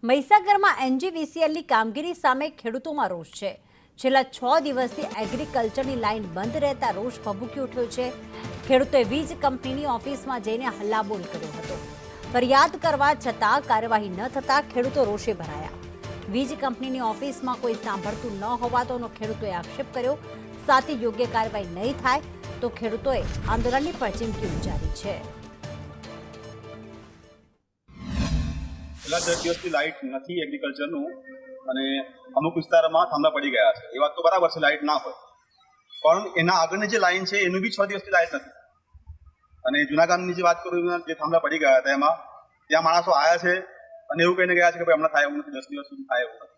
મહીસાગરમાં એનજીવીસીએલની કામગીરી સામે ખેડૂતોમાં રોષ છે। છેલ્લા 6 દિવસથી એગ્રીકલ્ચરની લાઇન બંધ રહેતા રોષ ભભૂકી ઉઠ્યો છે। ખેડૂતોએ વીજ કંપનીની ઓફિસમાં જઈને હલ્લાબોલ કર્યો હતો। ફરિયાદ કરવા છતાં કાર્યવાહી ન થતાં ખેડૂતો રોષે ભરાયા। વીજ કંપનીની ઓફિસમાં કોઈ સાંભળતું ન હોવાનો ખેડૂતોએ આક્ષેપ કર્યો। સાથે યોગ્ય કાર્યવાહી નહીં થાય તો ખેડૂતોએ આંદોલનની પણ ચીમકી ઉચ્ચારી છે। છેલ્લા 10 દિવસથી લાઇટ નથી એગ્રીકલ્ચરનું અને અમુક વિસ્તારમાં થાંભલા પડી ગયા છે। એ વાત તો બરાબર છે, લાઇટ ના હોય, પણ એના આગળની જે લાઇન છે એનું બી 6 દિવસથી લાઇટ નથી। અને જૂના ગામની જે વાત કરું, જે થાંભલા પડી ગયા હતા એમાં ત્યાં માણસો આવ્યા છે અને એવું કહીને ગયા છે કે ભાઈ હમણાં થાય એવું નથી, 10 દિવસ સુધી થાય એવું નથી।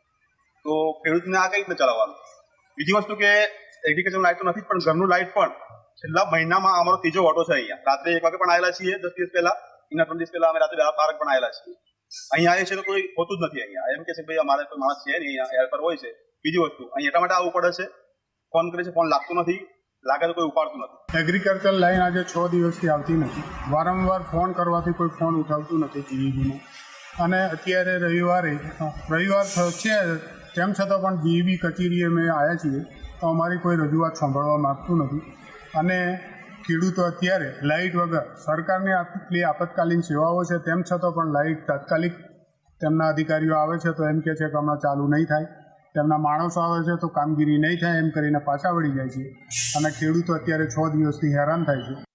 તો ખેડૂતને આ કઈ રીતે ચલાવવાનું? બીજી વસ્તુ કે એગ્રીકલ્ચર લાઇટ તો નથી, પણ ઘરનું લાઇટ પણ છેલ્લા મહિનામાં અમારો ત્રીજો ઓટો છે। અહીંયા રાત્રે 1 વાગે પણ આવેલા છીએ, 10 દિવસ પહેલા, એના 3 દિવસ પહેલા અમે રાત્રે 12 વાગે પણ આવેલા છીએ। અહીંયા આવે છે તો કોઈ હોતું જ નથી। અહીંયા એમ કે છે ભાઈ અમારે કોઈ માણસ છે નહીં, અહીંયા એર પર હોય છે। બીજી વસ્તુ અહીં એટલા માટે આવવું પડે છે, ફોન કરે છે, ફોન લાગતો નથી, લાગે તો કોઈ ઉપાડતું નથી। એગ્રીકલ્ચર લાઈન આજે 6 દિવસથી આવતી નથી। વારંવાર ફોન કરવાથી કોઈ ફોન ઉઠાવતું નથી જીઈબીનો। અને અત્યારે રવિવાર છે, તેમ છતાં પણ જીઈબી કચેરીએ અમે આવ્યા છીએ તો અમારી કોઈ રજૂઆત સાંભળવા માગતું નથી। અને ખેડૂતો અત્યારે લાઇટ વગર, સરકારની આટલી આપતકાલીન સેવાઓ છે તેમ છતાં પણ લાઇટ તાત્કાલિક તેમના અધિકારીઓ આવે છે તો એમ કહે છે કે હમણાં ચાલુ નહીં થાય, તેમના માણસો આવે છે તો કામગીરી નહીં થાય, એમ કરીને પાછા વળી જાય છે। અને ખેડૂતો અત્યારે 6 દિવસથી હેરાન થાય છે।